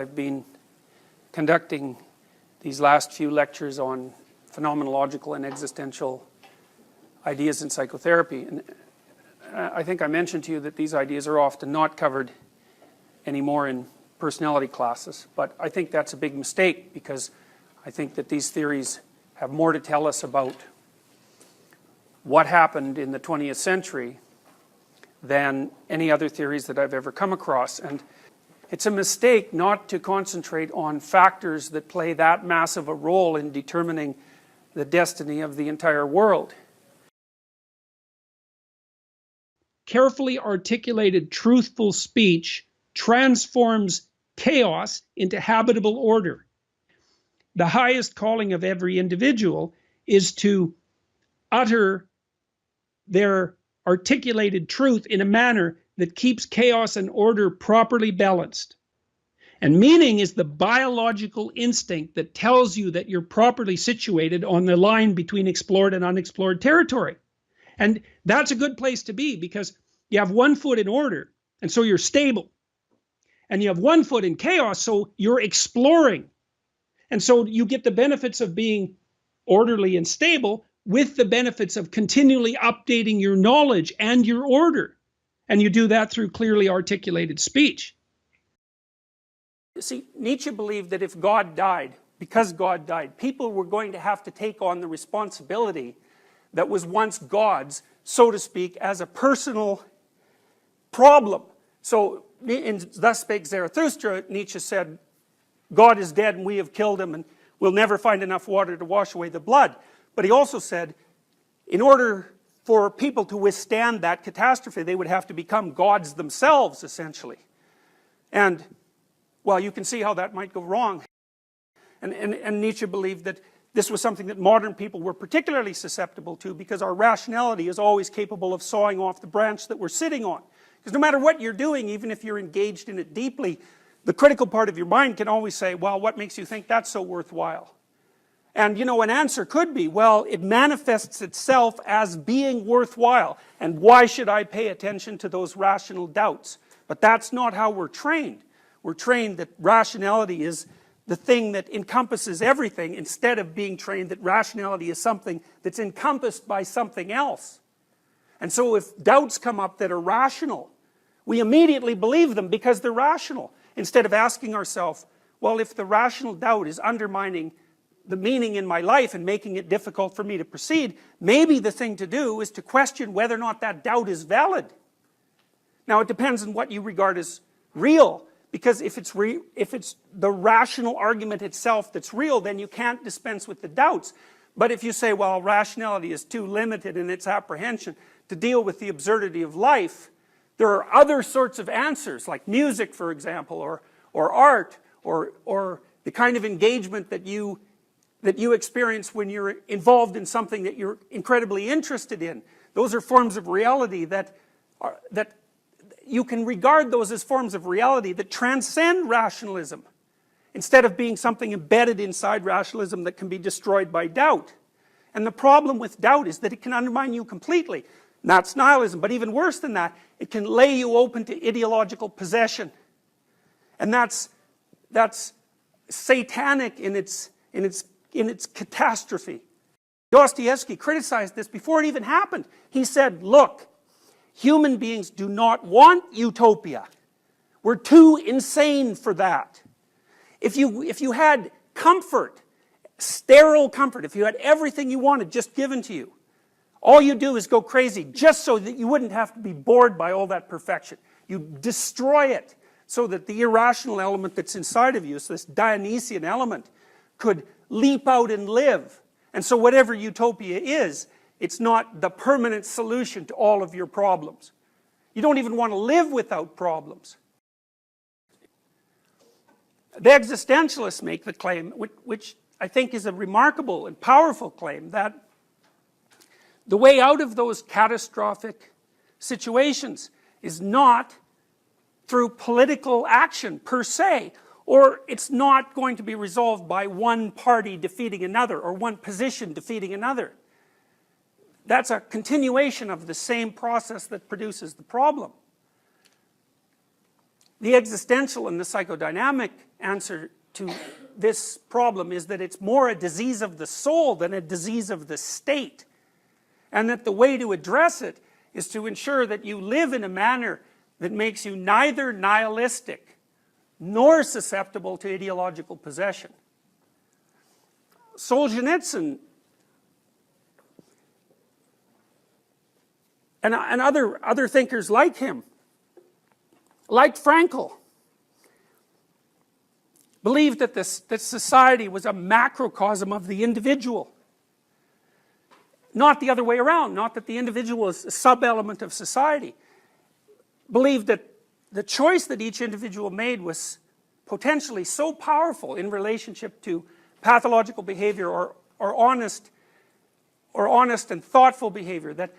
I've been conducting these last few lectures on phenomenological and existential ideas in psychotherapy, and I think I mentioned to you that these ideas are often not covered anymore in personality classes, but I think that's a big mistake, because I think that these theories have more to tell us about what happened in the 20th century than any other theories that I've ever come across. And it's a mistake not to concentrate on factors that play that massive a role in determining the destiny of the entire world. Carefully articulated, truthful speech transforms chaos into habitable order. The highest calling of every individual is to utter their articulated truth in a manner that keeps chaos and order properly balanced. And meaning is the biological instinct that tells you that you're properly situated on the line between explored and unexplored territory. And that's a good place to be, because you have one foot in order, and so you're stable. And you have one foot in chaos, so you're exploring. And so you get the benefits of being orderly and stable with the benefits of continually updating your knowledge and your order. And you do that through clearly articulated speech. See, Nietzsche believed that if God died, because God died, people were going to have to take on the responsibility that was once God's, so to speak, as a personal problem. So, in Thus Spake Zarathustra, Nietzsche said, God is dead and we have killed him, and we'll never find enough water to wash away the blood. But he also said, in order for people to withstand that catastrophe, they would have to become gods themselves, essentially. And, well, you can see how that might go wrong. And Nietzsche believed that this was something that modern people were particularly susceptible to, because our rationality is always capable of sawing off the branch that we're sitting on. Because no matter what you're doing, even if you're engaged in it deeply, the critical part of your mind can always say, well, what makes you think that's so worthwhile? And, you know, an answer could be, well, it manifests itself as being worthwhile, and why should I pay attention to those rational doubts? But that's not how we're trained. We're trained that rationality is the thing that encompasses everything, instead of being trained that rationality is something that's encompassed by something else. And so if doubts come up that are rational, we immediately believe them because they're rational, instead of asking ourselves, well, if the rational doubt is undermining the meaning in my life and making it difficult for me to proceed, maybe the thing to do is to question whether or not that doubt is valid. Now, it depends on what you regard as real, because if it's the rational argument itself that's real, then you can't dispense with the doubts. But if you say, well, rationality is too limited in its apprehension to deal with the absurdity of life, there are other sorts of answers, like music, for example, or art, or the kind of engagement that you experience when you're involved in something that you're incredibly interested in. Those are forms of reality that you can regard those as forms of reality that transcend rationalism, instead of being something embedded inside rationalism that can be destroyed by doubt. And the problem with doubt is that it can undermine you completely. That's nihilism, but even worse than that, it can lay you open to ideological possession. And that's satanic in its catastrophe. Dostoevsky criticized this before it even happened. He said, look, human beings do not want utopia. We're too insane for that. If you had comfort, sterile comfort, if you had everything you wanted just given to you, all you do is go crazy just so that you wouldn't have to be bored by all that perfection. You destroy it so that the irrational element that's inside of you, so this Dionysian element, could leap out and live. And so whatever utopia is, it's not the permanent solution to all of your problems. You don't even want to live without problems. The existentialists make the claim, which I think is a remarkable and powerful claim, that the way out of those catastrophic situations is not through political action per se, or it's not going to be resolved by one party defeating another, or one position defeating another. That's a continuation of the same process that produces the problem. The existential and the psychodynamic answer to this problem is that it's more a disease of the soul than a disease of the state, and that the way to address it is to ensure that you live in a manner that makes you neither nihilistic nor susceptible to ideological possession. Solzhenitsyn and other thinkers like him, like Frankl, believed that that society was a macrocosm of the individual, not the other way around, not that the individual is a sub-element of society. Believed that the choice that each individual made was potentially so powerful in relationship to pathological behavior or honest and thoughtful behavior, that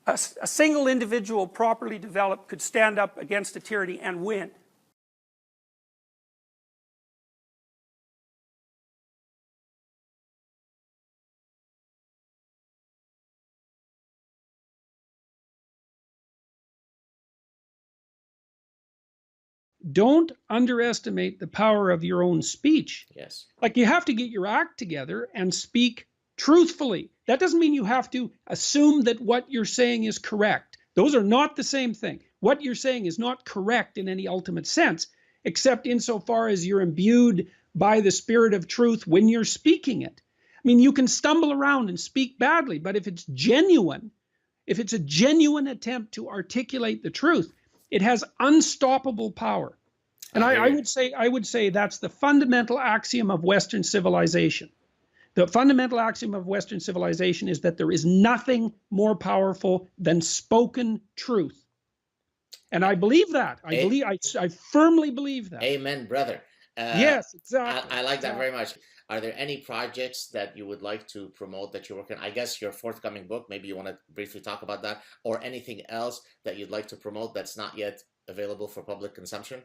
a single individual properly developed could stand up against a tyranny and win. Don't underestimate the power of your own speech. Yes. Like, you have to get your act together and speak truthfully. That doesn't mean you have to assume that what you're saying is correct. Those are not the same thing. What you're saying is not correct in any ultimate sense, except insofar as you're imbued by the spirit of truth when you're speaking it. I mean, you can stumble around and speak badly, but if it's genuine, if it's a genuine attempt to articulate the truth, it has unstoppable power. And I would say that's the fundamental axiom of Western civilization. The fundamental axiom of Western civilization is that there is nothing more powerful than spoken truth. And I believe that. I firmly believe that. Amen, brother. Yes, exactly. I like that very much. Are there any projects that you would like to promote that you're working on? I guess your forthcoming book, maybe you want to briefly talk about that, or anything else that you'd like to promote that's not yet available for public consumption?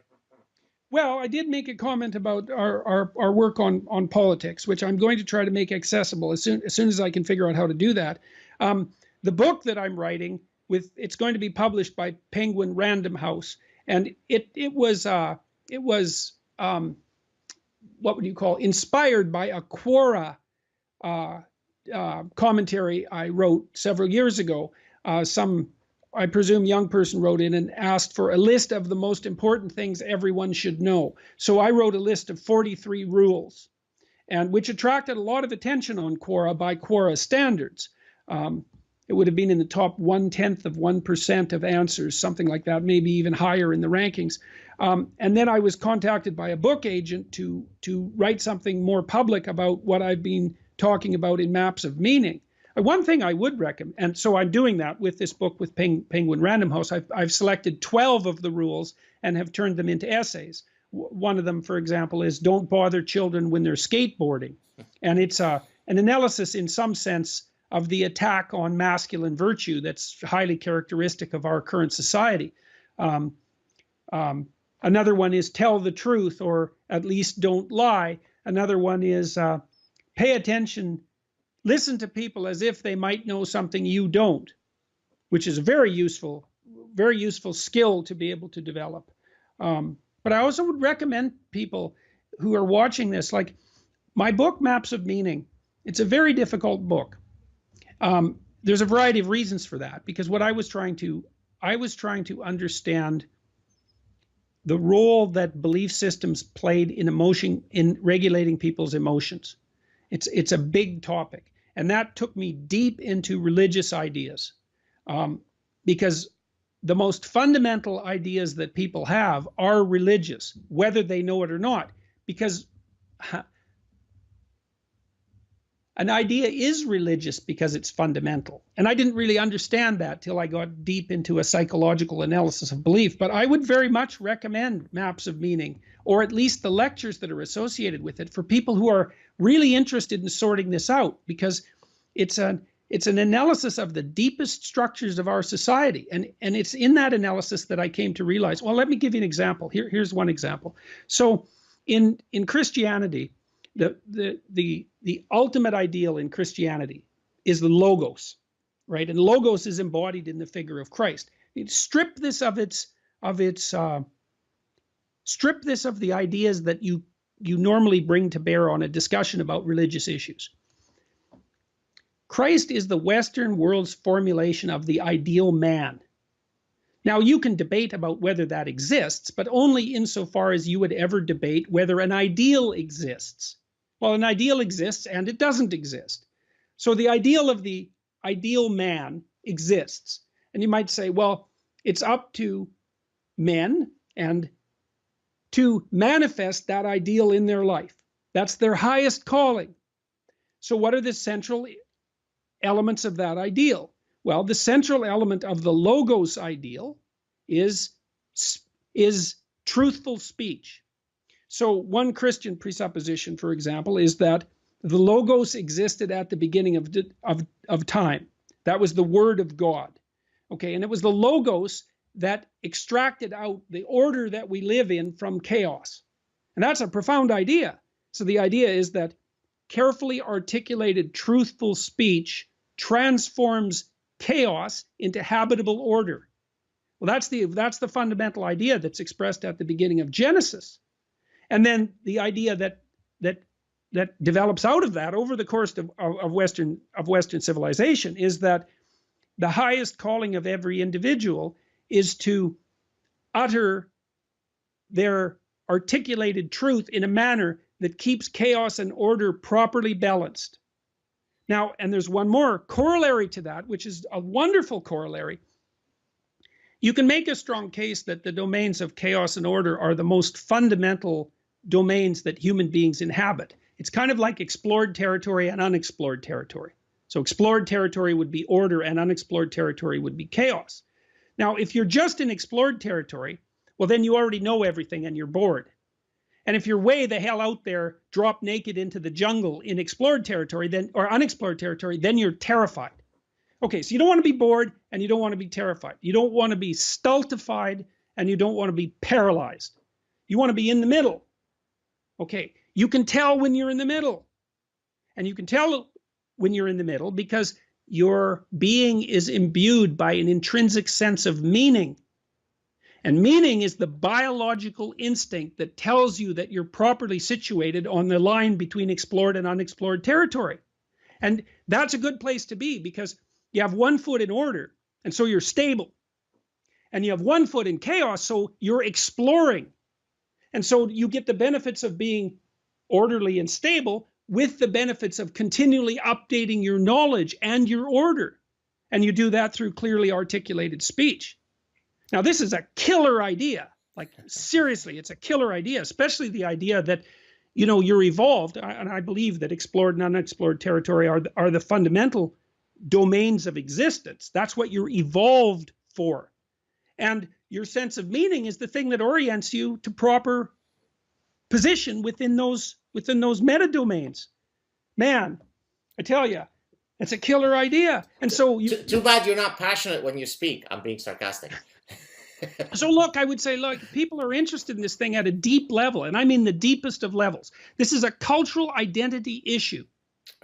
Well, I did make a comment about our work on politics, which I'm going to try to make accessible as soon as I can figure out how to do that. The book that I'm writing, it's going to be published by Penguin Random House, and it was what would you call, inspired by a Quora commentary I wrote several years ago. Some, I presume, young person wrote in and asked for a list of the most important things everyone should know. So I wrote a list of 43 rules, and which attracted a lot of attention on Quora by Quora standards. It would have been in the top 0.1% of answers, something like that, maybe even higher in the rankings. And then I was contacted by a book agent to write something more public about what I've been talking about in Maps of Meaning. One thing I would recommend, and so I'm doing that with this book with Penguin Random House. I've selected 12 of the rules and have turned them into essays. One of them, for example, is don't bother children when they're skateboarding. And it's an analysis in some sense of the attack on masculine virtue that's highly characteristic of our current society. Another one is tell the truth, or at least don't lie. Another one is pay attention, listen to people as if they might know something you don't, which is a very useful skill to be able to develop. But I also would recommend people who are watching this, like my book, Maps of Meaning, it's a very difficult book. There's a variety of reasons for that, because what I was trying to understand the role that belief systems played in regulating people's emotions. It's a big topic, and that took me deep into religious ideas, because the most fundamental ideas that people have are religious, whether they know it or not, because an idea is religious because it's fundamental. And I didn't really understand that till I got deep into a psychological analysis of belief. But I would very much recommend Maps of Meaning, or at least the lectures that are associated with it, for people who are really interested in sorting this out, because it's an analysis of the deepest structures of our society. And it's in that analysis that I came to realize, well, let me give you an example. Here's one example. So in Christianity, the ultimate ideal in Christianity is the logos, right? And logos is embodied in the figure of Christ. You strip this of its strip this of the ideas that you normally bring to bear on a discussion about religious issues. Christ is the Western world's formulation of the ideal man. Now, you can debate about whether that exists, but only insofar as you would ever debate whether an ideal exists. Well, an ideal exists and it doesn't exist. So the ideal of the ideal man exists. And you might say, well, it's up to men and to manifest that ideal in their life. That's their highest calling. So what are the central elements of that ideal? Well, the central element of the logos ideal is truthful speech. So one Christian presupposition, for example, is that the logos existed at the beginning of time. That was the word of God. Okay, and it was the logos that extracted out the order that we live in from chaos. And that's a profound idea. So the idea is that carefully articulated truthful speech transforms chaos into habitable order. Well, that's the fundamental idea that's expressed at the beginning of Genesis. And then the idea that develops out of that over the course of Western civilization is that the highest calling of every individual is to utter their articulated truth in a manner that keeps chaos and order properly balanced. Now, and there's one more corollary to that, which is a wonderful corollary. You can make a strong case that the domains of chaos and order are the most fundamental domains that human beings inhabit. It's kind of like explored territory and unexplored territory. So explored territory would be order and unexplored territory would be chaos. Now, if you're just in explored territory, well, then you already know everything and you're bored. And if you're way the hell out there, drop naked into the jungle in explored territory, then, or unexplored territory, then you're terrified. Okay, so you don't want to be bored and you don't want to be terrified. You don't want to be stultified and you don't want to be paralyzed. You want to be in the middle. Okay, you can tell when you're in the middle. And you can tell when you're in the middle because your being is imbued by an intrinsic sense of meaning. And meaning is the biological instinct that tells you that you're properly situated on the line between explored and unexplored territory. And that's a good place to be because you have one foot in order, and so you're stable. And you have one foot in chaos, so you're exploring. And so you get the benefits of being orderly and stable with the benefits of continually updating your knowledge and your order. And you do that through clearly articulated speech. Now, this is a killer idea. Like, seriously, it's a killer idea, especially the idea that, you know, you're evolved. And I believe that explored and unexplored territory are the fundamental domains of existence. That's what you're evolved for. And your sense of meaning is the thing that orients you to proper position within those meta domains. Man, I tell you, it's a killer idea. And so too bad you're not passionate when you speak. I'm being sarcastic. So look, I would say, look, people are interested in this thing at a deep level, and I mean the deepest of levels. This is a cultural identity issue.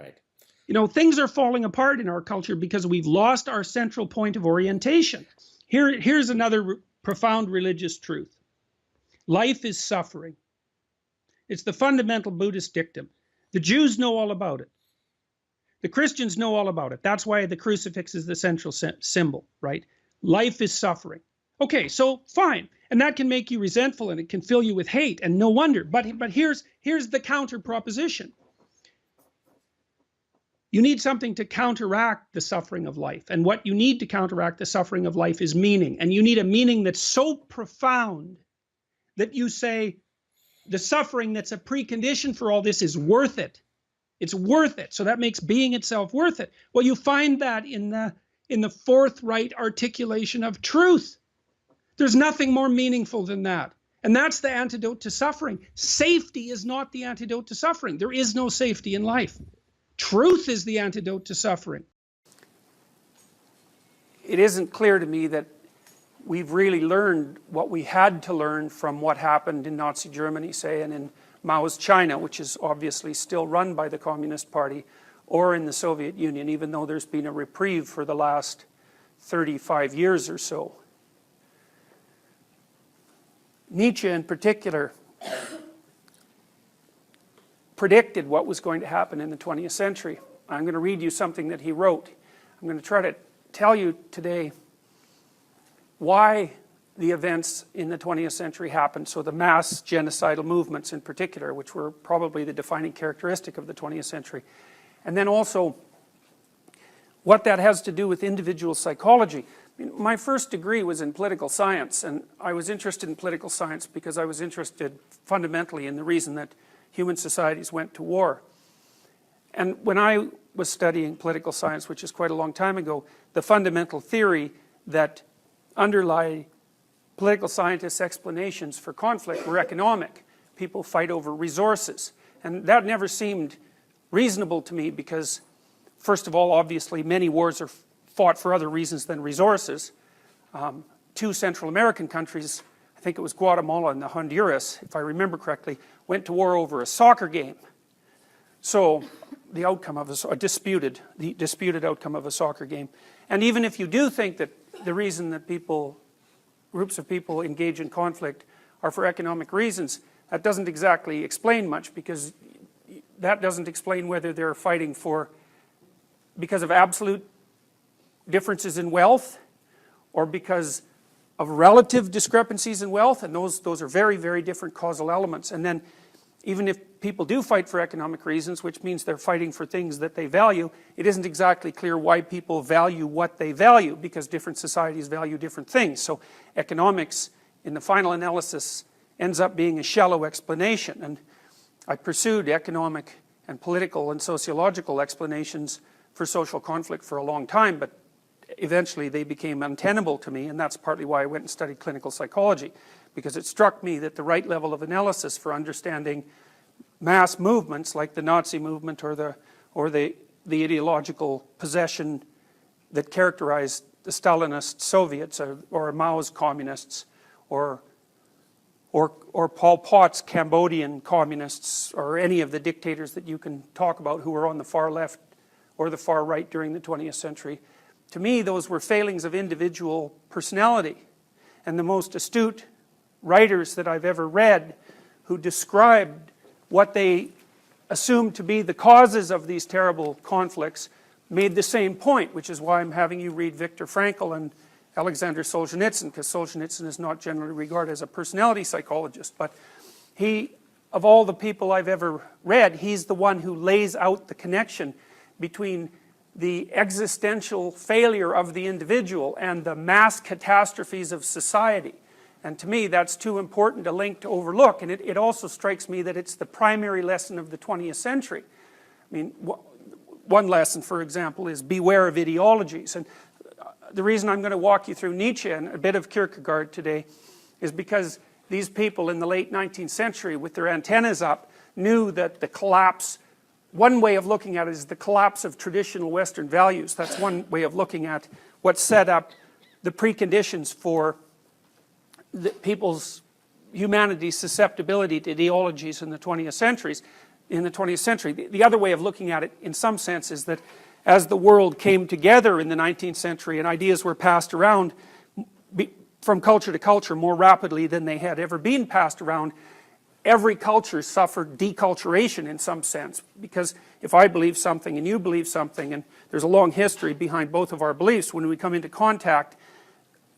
Right. You know, things are falling apart in our culture because we've lost our central point of orientation. Here's another profound religious truth. Life is suffering. It's the fundamental Buddhist dictum. The Jews know all about it. The Christians know all about it. That's why the crucifix is the central symbol, right? Life is suffering. Okay, so fine. And that can make you resentful and it can fill you with hate, and no wonder. But here's the counter proposition. You need something to counteract the suffering of life. And what you need to counteract the suffering of life is meaning. And you need a meaning that's so profound that you say the suffering that's a precondition for all this is worth it. It's worth it. So that makes being itself worth it. Well, you find that in the forthright articulation of truth. There's nothing more meaningful than that. And that's the antidote to suffering. Safety is not the antidote to suffering. There is no safety in life. Truth is the antidote to suffering. It isn't clear to me that we've really learned what we had to learn from what happened in Nazi Germany, say, and in Mao's China, which is obviously still run by the Communist Party, or in the Soviet Union, even though there's been a reprieve for the last 35 years or so. Nietzsche in particular predicted what was going to happen in the 20th century. I'm going to read you something that he wrote. I'm going to try to tell you today why the events in the 20th century happened, so the mass genocidal movements in particular, which were probably the defining characteristic of the 20th century. And then also what that has to do with individual psychology. I mean, my first degree was in political science, and I was interested in political science because I was interested fundamentally in the reason that human societies went to war. And when I was studying political science, which is quite a long time ago, the fundamental theory that underlie political scientists' explanations for conflict were economic. People fight over resources. And that never seemed reasonable to me because, first of all, obviously many wars are fought for other reasons than resources. Two Central American countries, I think it was Guatemala and Honduras, if I remember correctly, went to war over a soccer game. So the outcome of the disputed outcome of a soccer game. And even if you do think that the reason that groups of people engage in conflict are for economic reasons, that doesn't exactly explain much, because that doesn't explain whether they're fighting because of absolute differences in wealth or because of relative discrepancies in wealth, and those are very, very different causal elements. And then even if people do fight for economic reasons, which means they're fighting for things that they value, it isn't exactly clear why people value what they value, because different societies value different things. So economics, in the final analysis, ends up being a shallow explanation. And I pursued economic and political and sociological explanations for social conflict for a long time, but eventually they became untenable to me, and that's partly why I went and studied clinical psychology, because it struck me that the right level of analysis for understanding mass movements like the Nazi movement or the ideological possession that characterized the Stalinist Soviets or Mao's communists or Pol Pot's Cambodian communists or any of the dictators that you can talk about who were on the far left or the far right during the 20th century. To me, those were failings of individual personality. And the most astute writers that I've ever read who described what they assumed to be the causes of these terrible conflicts made the same point, which is why I'm having you read Viktor Frankl and Aleksandr Solzhenitsyn, because Solzhenitsyn is not generally regarded as a personality psychologist, but he, of all the people I've ever read, he's the one who lays out the connection between the existential failure of the individual and the mass catastrophes of society. And to me, that's too important a link to overlook. And it also strikes me that it's the primary lesson of the 20th century. I mean, one lesson, for example, is beware of ideologies. And the reason I'm going to walk you through Nietzsche and a bit of Kierkegaard today is because these people in the late 19th century, with their antennas up, knew that the collapse, one way of looking at it is the collapse of traditional Western values. That's one way of looking at what set up the preconditions for humanity's susceptibility to ideologies in the 20th century. The other way of looking at it, in some sense, is that as the world came together in the 19th century and ideas were passed around from culture to culture more rapidly than they had ever been passed around, every culture suffered deculturation in some sense. Because if I believe something and you believe something, and there's a long history behind both of our beliefs, when we come into contact,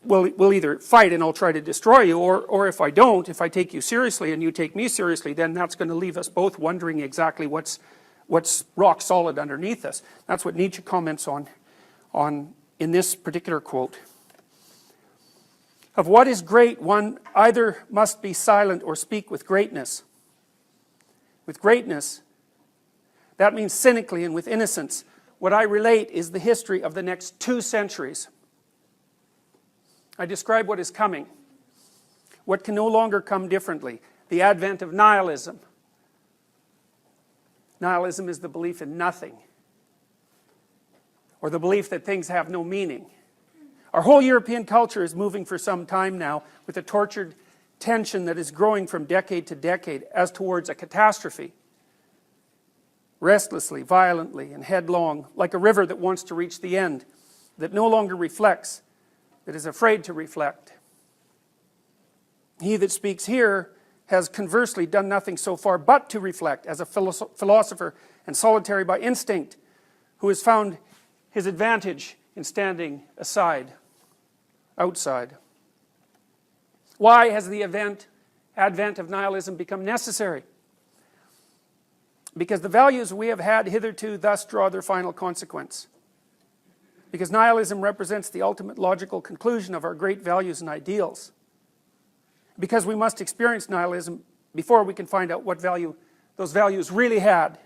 we'll either fight and I'll try to destroy you, or if I don't, if I take you seriously and you take me seriously, then that's going to leave us both wondering exactly what's rock solid underneath us. That's what Nietzsche comments on in this particular quote. Of what is great, one either must be silent or speak with greatness. With greatness, that means cynically and with innocence. What I relate is the history of the next 2 centuries. I describe what is coming, what can no longer come differently, the advent of nihilism. Nihilism is the belief in nothing, or the belief that things have no meaning. Our whole European culture is moving for some time now with a tortured tension that is growing from decade to decade as towards a catastrophe. Restlessly, violently, and headlong, like a river that wants to reach the end, that no longer reflects, that is afraid to reflect. He that speaks here has conversely done nothing so far but to reflect as a philosopher and solitary by instinct, who has found his advantage in standing aside, outside. Why has the advent of nihilism become necessary? Because the values we have had hitherto thus draw their final consequence. Because nihilism represents the ultimate logical conclusion of our great values and ideals. Because we must experience nihilism before we can find out what value those values really had.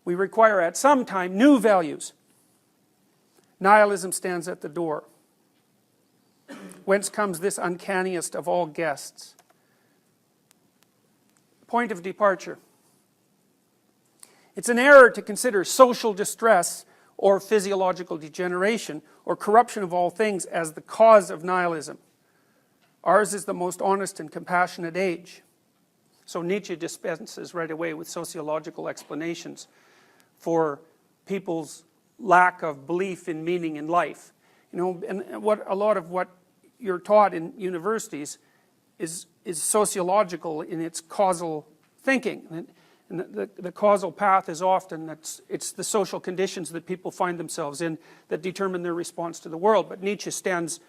We require at some time new values. Nihilism stands at the door. Whence comes this uncanniest of all guests? Point of departure. It's an error to consider social distress or physiological degeneration or corruption of all things as the cause of nihilism. Ours is the most honest and compassionate age. So Nietzsche dispenses right away with sociological explanations for people's lack of belief in meaning in life. You know, and a lot of what you're taught in universities is sociological in its causal thinking. And the causal path is often it's the social conditions that people find themselves in that determine their response to the world. But Nietzsche stands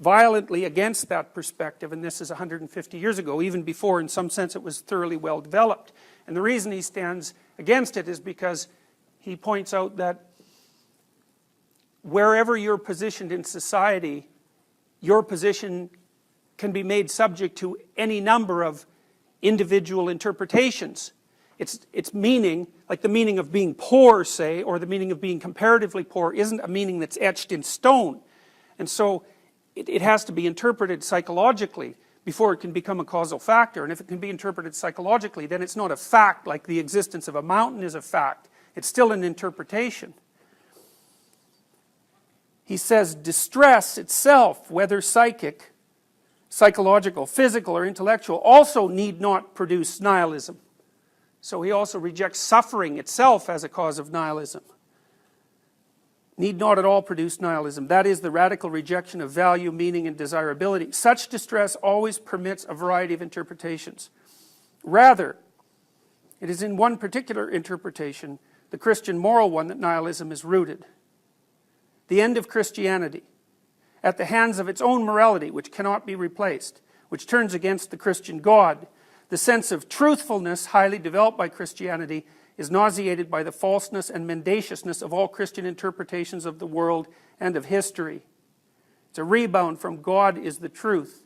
violently against that perspective, and this is 150 years ago, even before in some sense it was thoroughly well developed. And the reason he stands against it is because he points out that wherever you're positioned in society, your position can be made subject to any number of individual interpretations. Its meaning, like the meaning of being poor, say, or the meaning of being comparatively poor, isn't a meaning that's etched in stone. And so it has to be interpreted psychologically before it can become a causal factor. And if it can be interpreted psychologically, then it's not a fact like the existence of a mountain is a fact. It's still an interpretation. He says distress itself, whether psychic, psychological, physical, or intellectual, also need not produce nihilism. So he also rejects suffering itself as a cause of nihilism. Need not at all produce nihilism. That is the radical rejection of value, meaning, and desirability. Such distress always permits a variety of interpretations. Rather, it is in one particular interpretation, the Christian moral one, that nihilism is rooted. The end of Christianity, at the hands of its own morality, which cannot be replaced, which turns against the Christian God. The sense of truthfulness, highly developed by Christianity, is nauseated by the falseness and mendaciousness of all Christian interpretations of the world and of history. It's a rebound from God is the truth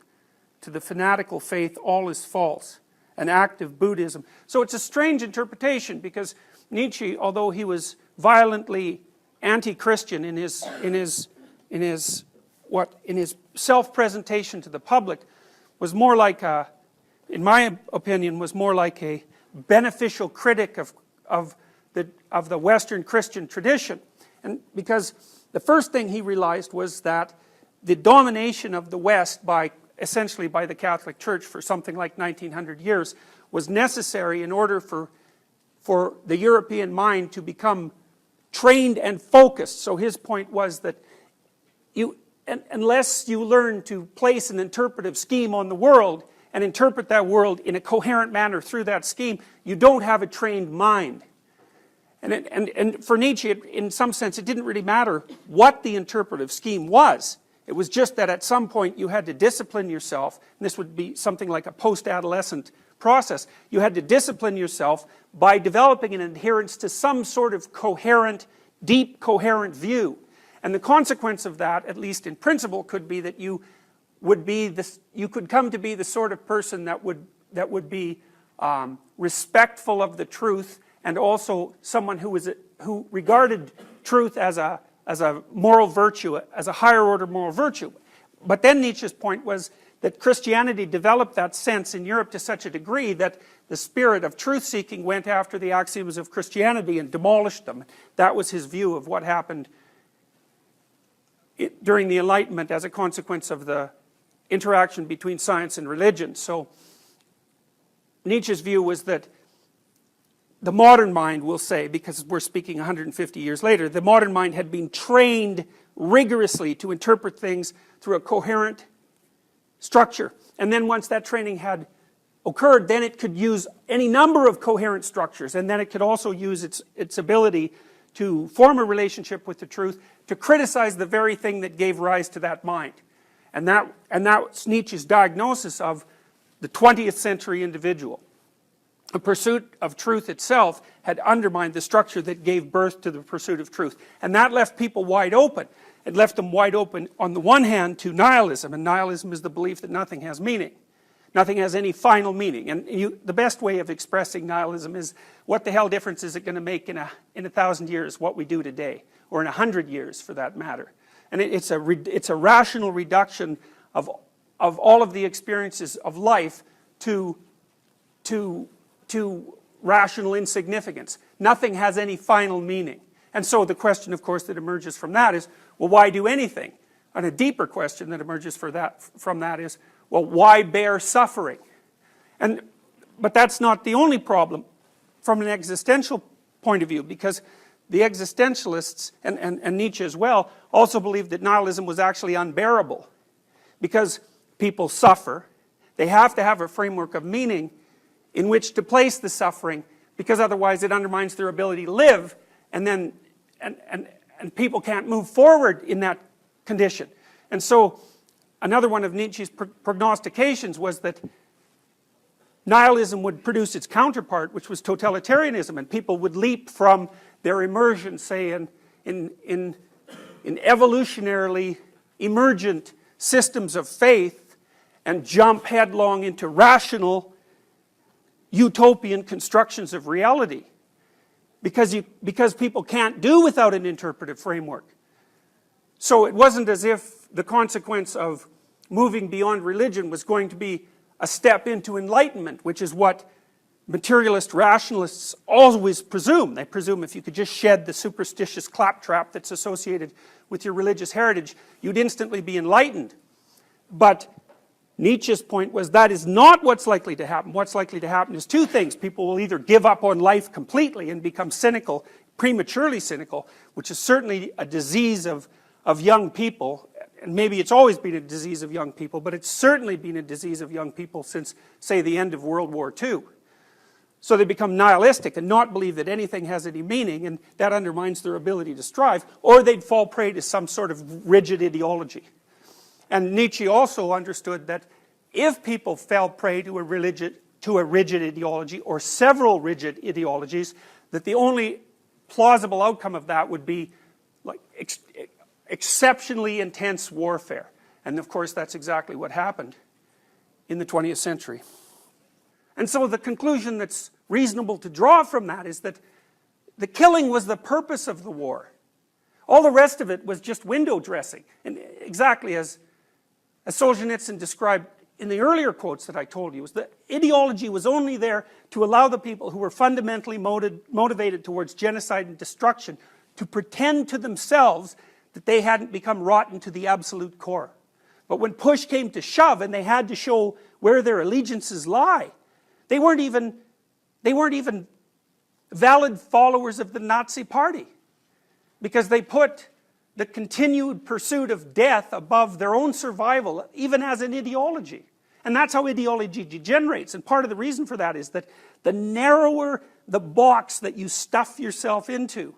to the fanatical faith all is false, an act of Buddhism. So it's a strange interpretation because Nietzsche, although he was violently anti-Christian in his self-presentation to the public, was more like a, in my opinion, was more like a beneficial critic of the Western Christian tradition. And because the first thing he realized was that the domination of the West essentially by the Catholic Church for something like 1900 years was necessary in order for the European mind to become trained and focused. So his point was that unless you learn to place an interpretive scheme on the world and interpret that world in a coherent manner through that scheme, you don't have a trained mind. And for Nietzsche, in some sense, it didn't really matter what the interpretive scheme was. It was just that at some point you had to discipline yourself, and this would be something like a post-adolescent process. You had to discipline yourself by developing an adherence to some sort of coherent, deep, coherent view. And the consequence of that, at least in principle, could be that you could come to be the sort of person that would be respectful of the truth, and also someone who regarded truth as a moral virtue, as a higher order moral virtue. But then Nietzsche's point was that Christianity developed that sense in Europe to such a degree that the spirit of truth-seeking went after the axioms of Christianity and demolished them. That was his view of what happened during the Enlightenment as a consequence of the interaction between science and religion. So Nietzsche's view was that the modern mind, we'll say, because we're speaking 150 years later, the modern mind had been trained rigorously to interpret things through a coherent structure. And then once that training had occurred, then it could use any number of coherent structures, and then it could also use its ability to form a relationship with the truth, to criticize the very thing that gave rise to that mind. And that's Nietzsche's diagnosis of the 20th century individual. The pursuit of truth itself had undermined the structure that gave birth to the pursuit of truth. And that left people wide open. It left them wide open, on the one hand, to nihilism. And nihilism is the belief that nothing has meaning. Nothing has any final meaning. And the best way of expressing nihilism is, what the hell difference is it going to make in 1,000 years what we do today? Or in 100 years, for that matter. And it's a rational reduction of all of the experiences of life to rational insignificance. Nothing has any final meaning. And so the question, of course, that emerges from that is, well, why do anything? And a deeper question that emerges from that is, well, why bear suffering? But that's not the only problem from an existential point of view, because the existentialists, and Nietzsche as well, also believed that nihilism was actually unbearable. Because people suffer, they have to have a framework of meaning in which to place the suffering, because otherwise it undermines their ability to live, and people can't move forward in that condition. And so another one of Nietzsche's prognostications was that nihilism would produce its counterpart, which was totalitarianism, and people would leap from their immersion, say, in evolutionarily emergent systems of faith, and jump headlong into rational utopian constructions of reality, because people can't do without an interpretive framework. So it wasn't as if the consequence of moving beyond religion was going to be a step into enlightenment, which is what materialist rationalists always presume. They presume if you could just shed the superstitious claptrap that's associated with your religious heritage, you'd instantly be enlightened. But Nietzsche's point was that is not what's likely to happen. What's likely to happen is two things. People will either give up on life completely and become cynical, prematurely cynical, which is certainly a disease of young people, and maybe it's always been a disease of young people, but it's certainly been a disease of young people since, say, the end of World War II. So they become nihilistic and not believe that anything has any meaning, and that undermines their ability to strive, or they'd fall prey to some sort of rigid ideology. And Nietzsche also understood that if people fell prey to a rigid ideology, or several rigid ideologies, that the only plausible outcome of that would be like exceptionally intense warfare. And of course that's exactly what happened in the 20th century. And so the conclusion that's reasonable to draw from that is that the killing was the purpose of the war. All the rest of it was just window dressing. And exactly as Solzhenitsyn described in the earlier quotes that I told you, was that ideology was only there to allow the people who were fundamentally motivated towards genocide and destruction to pretend to themselves that they hadn't become rotten to the absolute core. But when push came to shove and they had to show where their allegiances lie, they weren't even valid followers of the Nazi Party, because they put the continued pursuit of death above their own survival, even as an ideology. And that's how ideology degenerates. And part of the reason for that is that the narrower the box that you stuff yourself into,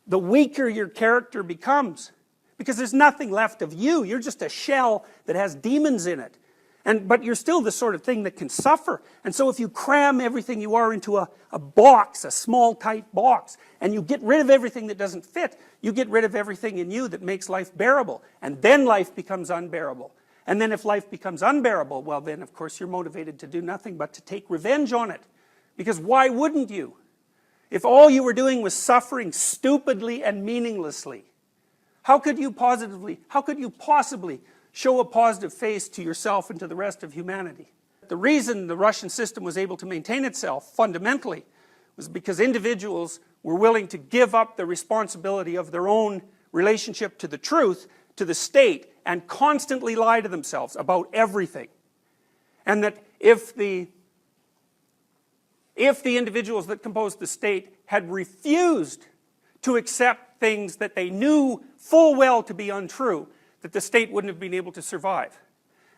the weaker your character becomes. Because there's nothing left of you. You're just a shell that has demons in it. But you're still the sort of thing that can suffer. And so if you cram everything you are into a box, a small, tight box, and you get rid of everything that doesn't fit, you get rid of everything in you that makes life bearable. And then life becomes unbearable. And then if life becomes unbearable, well then of course you're motivated to do nothing but to take revenge on it. Because why wouldn't you? If all you were doing was suffering stupidly and meaninglessly, how could you possibly show a positive face to yourself and to the rest of humanity? The reason the Russian system was able to maintain itself fundamentally was because individuals were willing to give up the responsibility of their own relationship to the truth, to the state, and constantly lie to themselves about everything. And that if the individuals that composed the state had refused to accept things that they knew full well to be untrue, that the state wouldn't have been able to survive.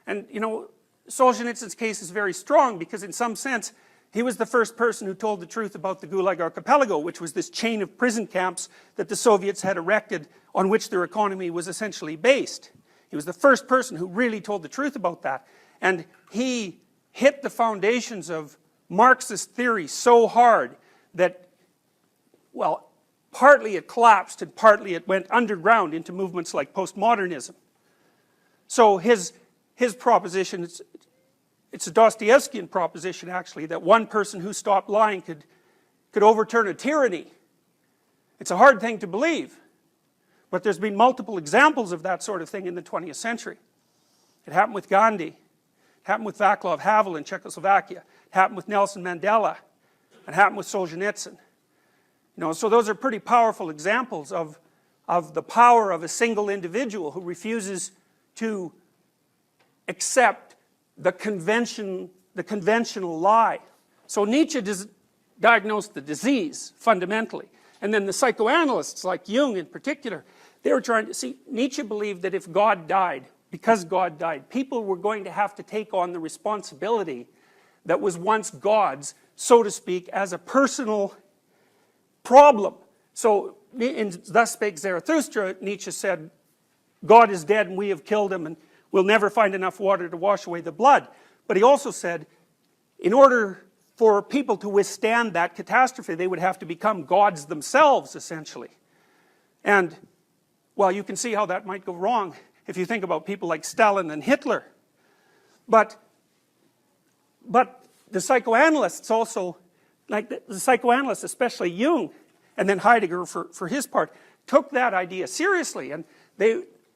And, you know, Solzhenitsyn's case is very strong because in some sense, he was the first person who told the truth about the Gulag Archipelago, which was this chain of prison camps that the Soviets had erected on which their economy was essentially based. He was the first person who really told the truth about that. And he hit the foundations of Marxist theory so hard that, well, partly it collapsed and partly it went underground into movements like postmodernism. So his proposition, it's a Dostoevskian proposition actually, that one person who stopped lying could overturn a tyranny. It's a hard thing to believe, but there's been multiple examples of that sort of thing in the 20th century. It happened with Gandhi, it happened with Václav Havel in Czechoslovakia, it happened with Nelson Mandela, it happened with Solzhenitsyn. You know, so those are pretty powerful examples of the power of a single individual who refuses to accept the conventional lie. So Nietzsche diagnosed the disease fundamentally, and then the psychoanalysts like Jung in particular, they were trying to see, Nietzsche believed that if God died, because God died, people were going to have to take on the responsibility that was once God's, so to speak, as a personal problem. So in Thus Spake Zarathustra, Nietzsche said, God is dead and we have killed him and we'll never find enough water to wash away the blood. But he also said, in order for people to withstand that catastrophe, they would have to become gods themselves, essentially. And, well, you can see how that might go wrong if you think about people like Stalin and Hitler. But the psychoanalysts also, like the psychoanalysts, especially Jung, and then Heidegger for his part, took that idea seriously. And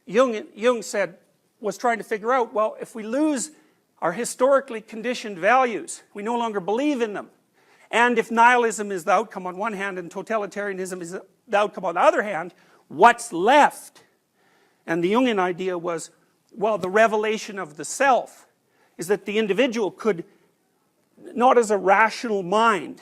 Jung said, was trying to figure out, well, if we lose our historically conditioned values, we no longer believe in them, and if nihilism is the outcome on one hand and totalitarianism is the outcome on the other hand, what's left? And the Jungian idea was, well, the revelation of the self is that the individual could, not as a rational mind,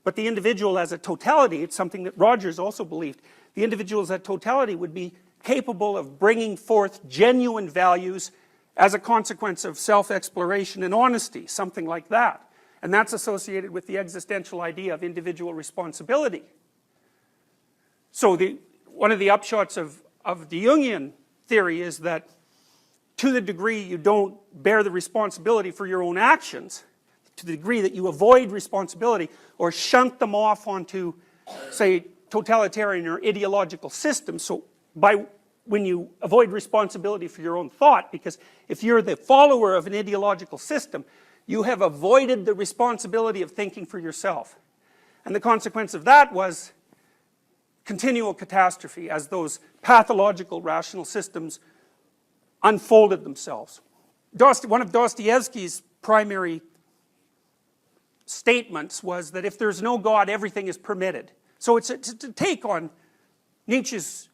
but the individual as a totality, it's something that Rogers also believed, the individual as a totality would be capable of bringing forth genuine values as a consequence of self-exploration and honesty, something like that. And that's associated with the existential idea of individual responsibility. So one of the upshots of the Jungian theory is that to the degree you don't bear the responsibility for your own actions, to the degree that you avoid responsibility or shunt them off onto, say, totalitarian or ideological systems, so when you avoid responsibility for your own thought, because if you're the follower of an ideological system, you have avoided the responsibility of thinking for yourself. And the consequence of that was continual catastrophe as those pathological rational systems unfolded themselves. One of Dostoevsky's primary statements was that if there's no God, everything is permitted. So it's to take on Nietzsche's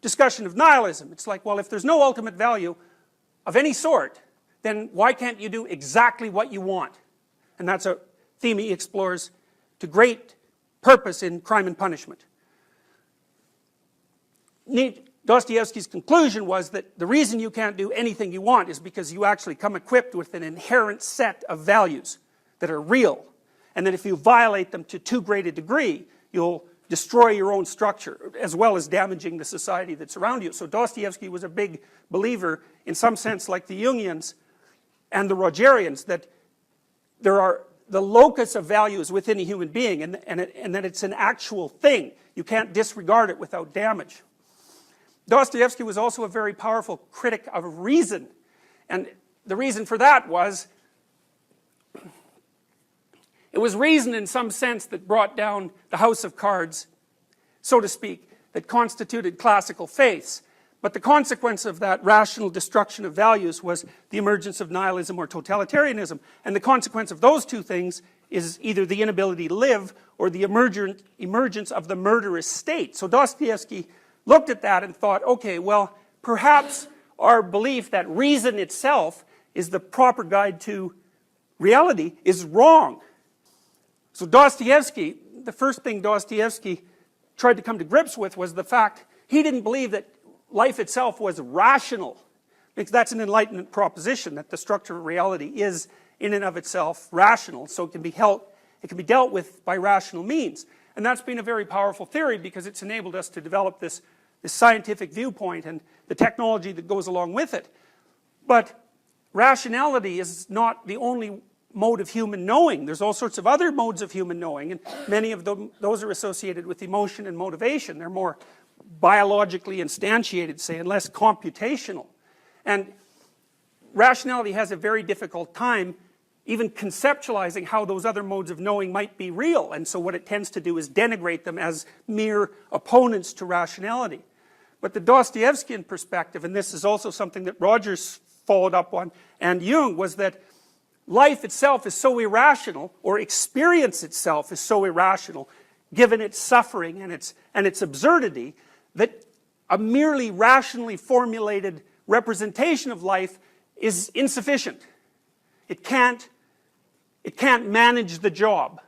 discussion of nihilism. It's like, well, if there's no ultimate value of any sort, then why can't you do exactly what you want? And that's a theme he explores to great purpose in Crime and Punishment. Dostoevsky's conclusion was that the reason you can't do anything you want is because you actually come equipped with an inherent set of values that are real, and that if you violate them to too great a degree, you'll destroy your own structure, as well as damaging the society that's around you. So Dostoevsky was a big believer, in some sense like the Jungians and the Rogerians, that there are the locus of values within a human being, and that it's an actual thing. You can't disregard it without damage. Dostoevsky was also a very powerful critic of reason, and the reason for that was it was reason in some sense that brought down the house of cards, so to speak, that constituted classical faiths. But the consequence of that rational destruction of values was the emergence of nihilism or totalitarianism. And the consequence of those two things is either the inability to live or the emergence of the murderous state. So Dostoevsky looked at that and thought, okay, well, perhaps our belief that reason itself is the proper guide to reality is wrong. So Dostoevsky, the first thing Dostoevsky tried to come to grips with was the fact he didn't believe that life itself was rational, Because that's an Enlightenment proposition, that the structure of reality is in and of itself rational, so it can be dealt with by rational means. And that's been a very powerful theory because it's enabled us to develop this scientific viewpoint and the technology that goes along with it. But rationality is not the only mode of human knowing. There's all sorts of other modes of human knowing, and many of those are associated with emotion and motivation. They're more biologically instantiated, say, and less computational. And rationality has a very difficult time even conceptualizing how those other modes of knowing might be real, and so what it tends to do is denigrate them as mere opponents to rationality. But the Dostoevskian perspective, and this is also something that Rogers followed up on, and Jung, was that life itself is so irrational, or experience itself is so irrational, given its suffering and its absurdity, that a merely rationally formulated representation of life is insufficient. It can't manage the job.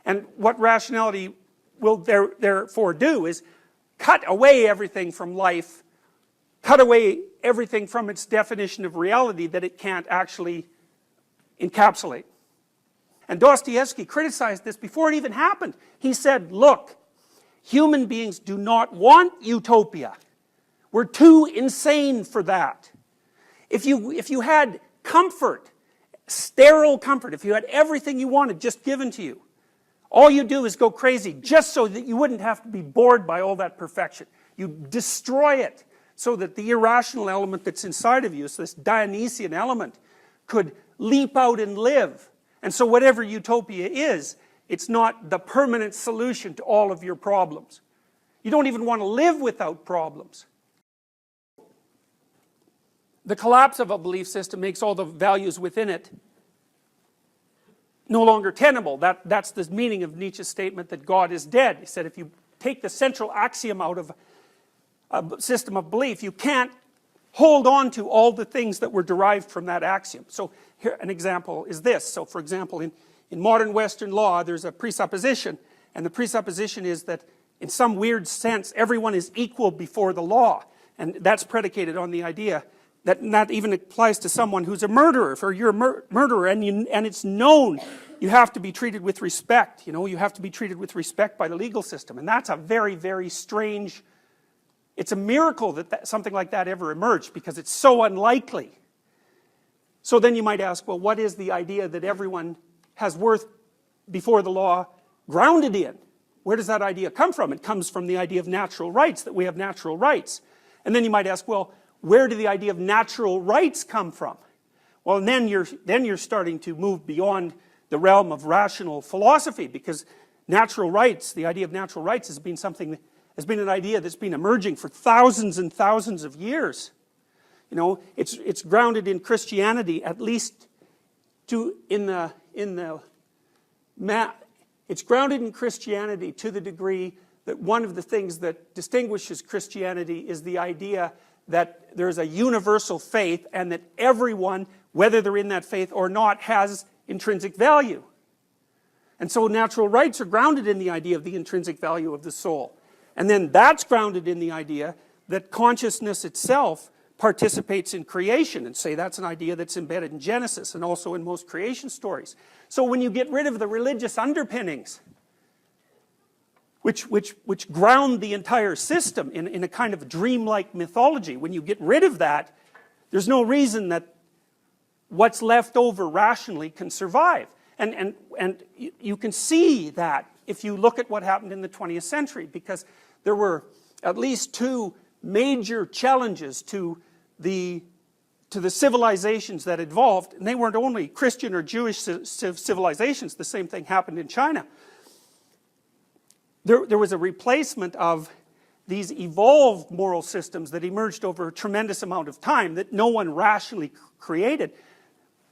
And what rationality will therefore do is cut away everything from life, cut away everything from its definition of reality that it can't actually encapsulate. And Dostoevsky criticized this before it even happened. He said, look, human beings do not want utopia. We're too insane for that. If you had comfort, sterile comfort, if you had everything you wanted just given to you, all you do is go crazy just so that you wouldn't have to be bored by all that perfection. You destroy it so that the irrational element that's inside of you, so this Dionysian element, could leap out and live. And so whatever utopia is, it's not the permanent solution to all of your problems. You don't even want to live without problems. The collapse of a belief system makes all the values within it no longer tenable. That's the meaning of Nietzsche's statement that God is dead. He said if you take the central axiom out of a system of belief, you can't hold on to all the things that were derived from that axiom. So here an example is this. So for example, in modern Western law, there's a presupposition, and the presupposition is that in some weird sense, everyone is equal before the law. And that's predicated on the idea that even applies to someone who's a murderer. If you're a murderer and it's known, you have to be treated with respect. You know, you have to be treated with respect by the legal system. And that's a very, very strange, it's a miracle that something like that ever emerged because it's so unlikely. So then you might ask, well, what is the idea that everyone has worth before the law grounded in? Where does that idea come from? It comes from the idea of natural rights, that we have natural rights. And then you might ask, well, where do the idea of natural rights come from? Well, and then you're starting to move beyond the realm of rational philosophy, because natural rights, the idea of natural rights has been an idea that's been emerging for thousands and thousands of years. You know, it's grounded in Christianity, at least it's grounded in Christianity to the degree that one of the things that distinguishes Christianity is the idea that there's a universal faith and that everyone, whether they're in that faith or not, has intrinsic value. And so natural rights are grounded in the idea of the intrinsic value of the soul. And then that's grounded in the idea that consciousness itself participates in creation, and say that's an idea that's embedded in Genesis and also in most creation stories. So when you get rid of the religious underpinnings, which ground the entire system in a kind of dreamlike mythology, when you get rid of that, there's no reason that what's left over rationally can survive. And you can see that if you look at what happened in the 20th century, because there were at least two major challenges to the civilizations that evolved, and they weren't only Christian or Jewish civilizations. The same thing happened in China. There was a replacement of these evolved moral systems that emerged over a tremendous amount of time that no one rationally created.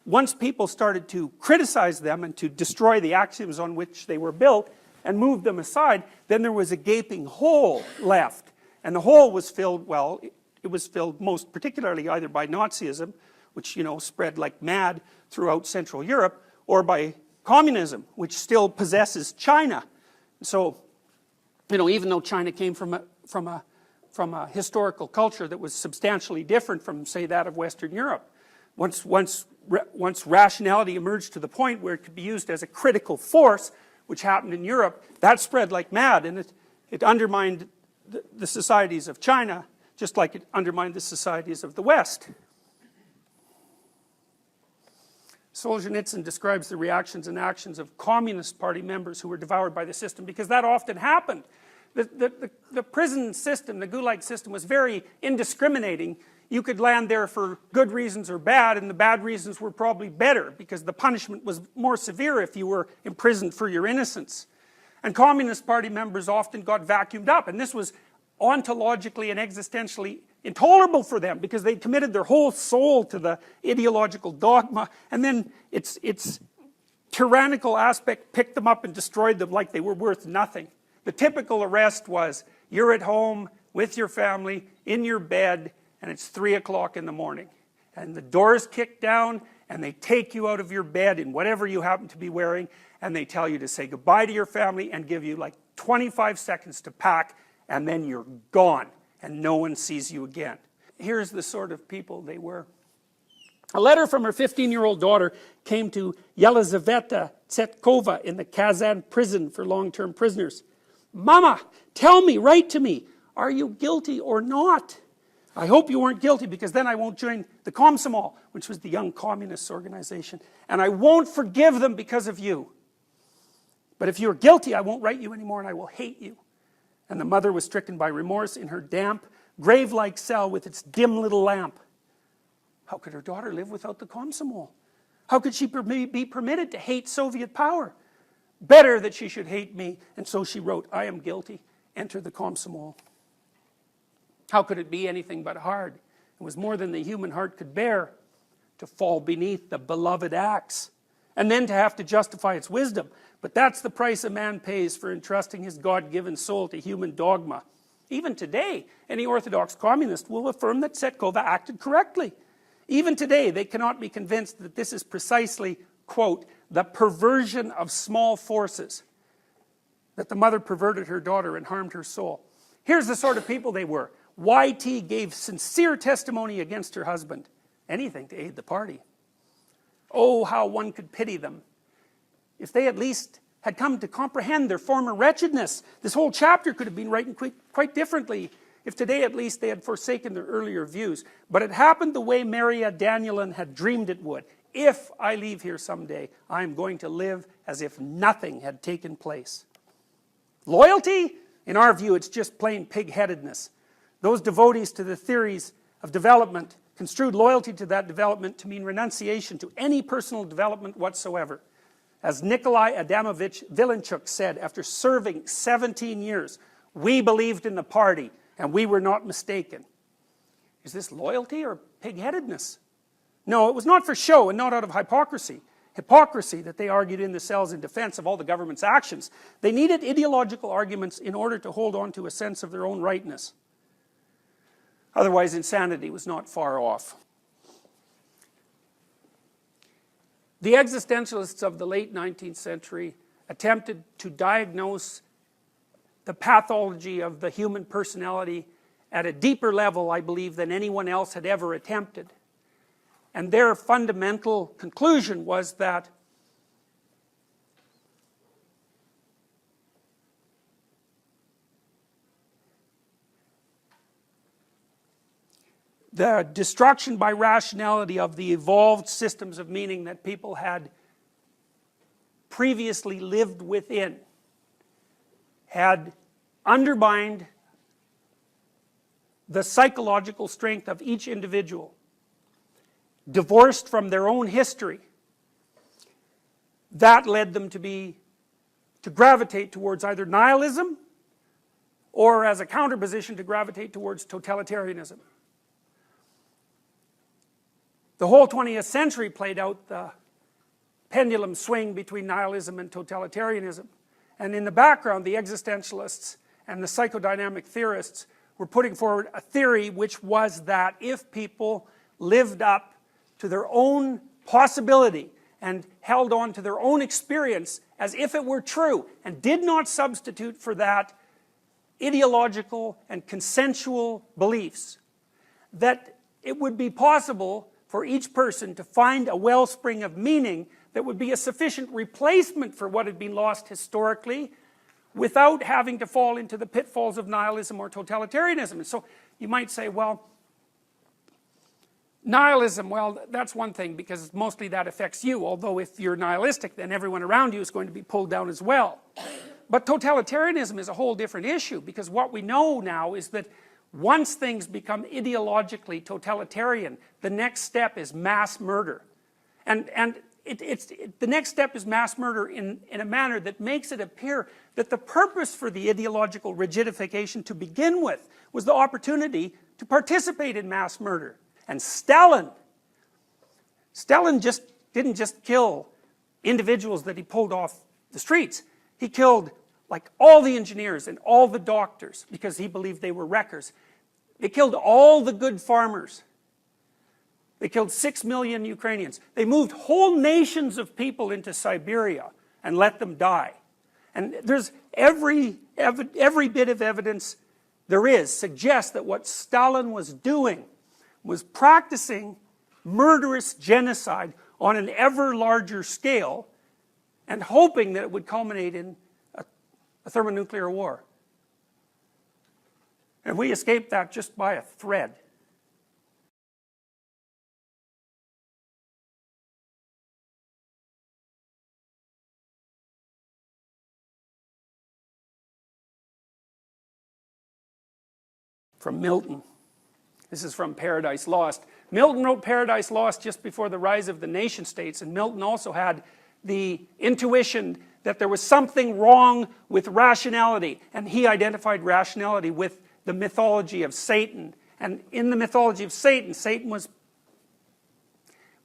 Once people started to criticize them and to destroy the axioms on which they were built and move them aside, then there was a gaping hole left. And the hole was filled, well, it was filled most particularly either by Nazism, which, you know, spread like mad throughout Central Europe, or by communism, which still possesses China. So, you know, even though China came from from a historical culture that was substantially different from, say, that of Western Europe. Once rationality emerged to the point where it could be used as a critical force, which happened in Europe, that spread like mad, and it undermined the societies of China, just like it undermined the societies of the West. Solzhenitsyn describes the reactions and actions of Communist Party members who were devoured by the system, because that often happened. The prison system, the Gulag system, was very indiscriminating. You could land there for good reasons or bad, and the bad reasons were probably better, because the punishment was more severe if you were imprisoned for your innocence. And Communist Party members often got vacuumed up, and this was ontologically and existentially intolerable for them, because they committed their whole soul to the ideological dogma, and then its tyrannical aspect picked them up and destroyed them like they were worth nothing. The typical arrest was, you're at home with your family in your bed, and it's 3 o'clock in the morning, and the door is kicked down, and they take you out of your bed in whatever you happen to be wearing, and they tell you to say goodbye to your family and give you like 25 seconds to pack, and then you're gone, and no one sees you again. Here's the sort of people they were. A letter from her 15-year-old daughter came to Yelizaveta Tsetkova in the Kazan prison for long-term prisoners. Mama, tell me, write to me, are you guilty or not? I hope you weren't guilty, because then I won't join the Komsomol, which was the Young Communists organization, and I won't forgive them because of you. But if you're guilty, I won't write you anymore, and I will hate you. And the mother was stricken by remorse in her damp, grave-like cell with its dim little lamp. How could her daughter live without the Komsomol? How could she be permitted to hate Soviet power? Better that she should hate me. And so she wrote, I am guilty, enter the Komsomol. How could it be anything but hard? It was more than the human heart could bear to fall beneath the beloved axe, and then to have to justify its wisdom. But that's the price a man pays for entrusting his God-given soul to human dogma. Even today, any Orthodox communist will affirm that Tsetkova acted correctly. Even today, they cannot be convinced that this is precisely, quote, the perversion of small forces, that the mother perverted her daughter and harmed her soul. Here's the sort of people they were. YT gave sincere testimony against her husband. Anything to aid the party. Oh, how one could pity them. If they at least had come to comprehend their former wretchedness, this whole chapter could have been written quite differently. If today at least they had forsaken their earlier views. But it happened the way Maria Danielin had dreamed it would. If I leave here someday, I am going to live as if nothing had taken place. Loyalty? In our view, it's just plain pig-headedness. Those devotees to the theories of development construed loyalty to that development to mean renunciation to any personal development whatsoever. As Nikolai Adamovich Vilenchuk said after serving 17 years, we believed in the party and we were not mistaken. Is this loyalty or pig-headedness? No, it was not for show and not out of hypocrisy. Hypocrisy that they argued in the cells in defense of all the government's actions. They needed ideological arguments in order to hold on to a sense of their own rightness. Otherwise, insanity was not far off. The existentialists of the late 19th century attempted to diagnose the pathology of the human personality at a deeper level, I believe, than anyone else had ever attempted. And their fundamental conclusion was that the destruction by rationality of the evolved systems of meaning that people had previously lived within had undermined the psychological strength of each individual, divorced from their own history. That led them to gravitate towards either nihilism or, as a counterposition, to gravitate towards totalitarianism. The whole 20th century played out the pendulum swing between nihilism and totalitarianism. And in the background, the existentialists and the psychodynamic theorists were putting forward a theory which was that if people lived up to their own possibility and held on to their own experience as if it were true and did not substitute for that ideological and consensual beliefs, that it would be possible for each person to find a wellspring of meaning that would be a sufficient replacement for what had been lost historically, without having to fall into the pitfalls of nihilism or totalitarianism. And so you might say, well, nihilism, well, that's one thing, because mostly that affects you, although if you're nihilistic, then everyone around you is going to be pulled down as well. But totalitarianism is a whole different issue, because what we know now is that once things become ideologically totalitarian, the next step is mass murder. And the next step is mass murder in a manner that makes it appear that the purpose for the ideological rigidification to begin with was the opportunity to participate in mass murder. And Stalin didn't just kill individuals that he pulled off the streets. He killed like all the engineers and all the doctors because he believed they were wreckers. They killed all the good farmers. They killed 6 million Ukrainians. They moved whole nations of people into Siberia and let them die. And there's every bit of evidence there is suggests that what Stalin was doing was practicing murderous genocide on an ever larger scale and hoping that it would culminate in a thermonuclear war. And we escaped that just by a thread. From Milton. This is from Paradise Lost. Milton wrote Paradise Lost just before the rise of the nation states, and Milton also had the intuition that there was something wrong with rationality, and he identified rationality with the mythology of Satan. And in the mythology of Satan, Satan was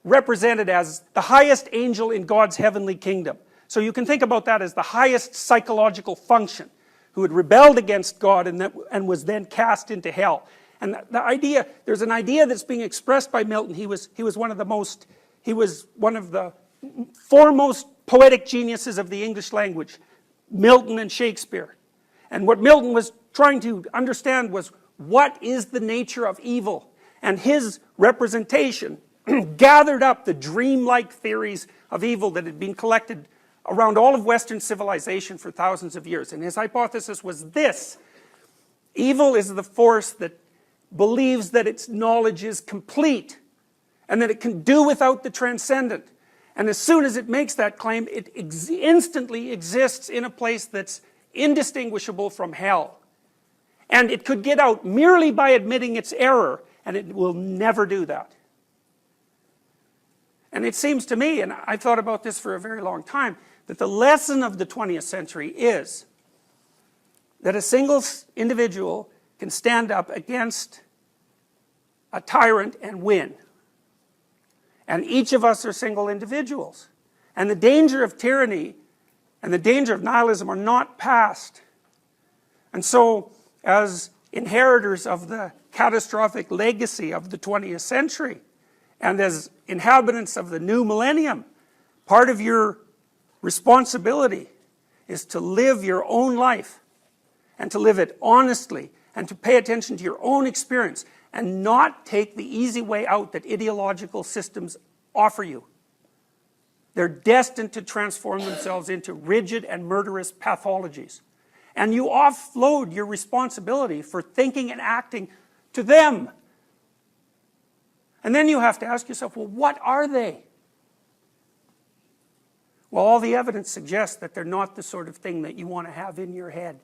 represented as the highest angel in God's heavenly kingdom. So you can think about that as the highest psychological function, who had rebelled against God and was then cast into hell. And the idea, there's an idea that's being expressed by Milton. He was one of the foremost poetic geniuses of the English language, Milton and Shakespeare. And what Milton was trying to understand was, what is the nature of evil? And his representation gathered up the dreamlike theories of evil that had been collected around all of Western civilization for thousands of years. And his hypothesis was this: evil is the force that believes that its knowledge is complete and that it can do without the transcendent. And as soon as it makes that claim, it instantly exists in a place that's indistinguishable from hell. And it could get out merely by admitting its error, and it will never do that. And it seems to me, and I've thought about this for a very long time, that the lesson of the 20th century is that a single individual can stand up against a tyrant and win. And each of us are single individuals. And the danger of tyranny and the danger of nihilism are not past. And so, as inheritors of the catastrophic legacy of the 20th century, and as inhabitants of the new millennium, part of your responsibility is to live your own life, and to live it honestly, and to pay attention to your own experience, and not take the easy way out that ideological systems offer you. They're destined to transform themselves into rigid and murderous pathologies. And you offload your responsibility for thinking and acting to them. And then you have to ask yourself, well, what are they? Well, all the evidence suggests that they're not the sort of thing that you want to have in your head.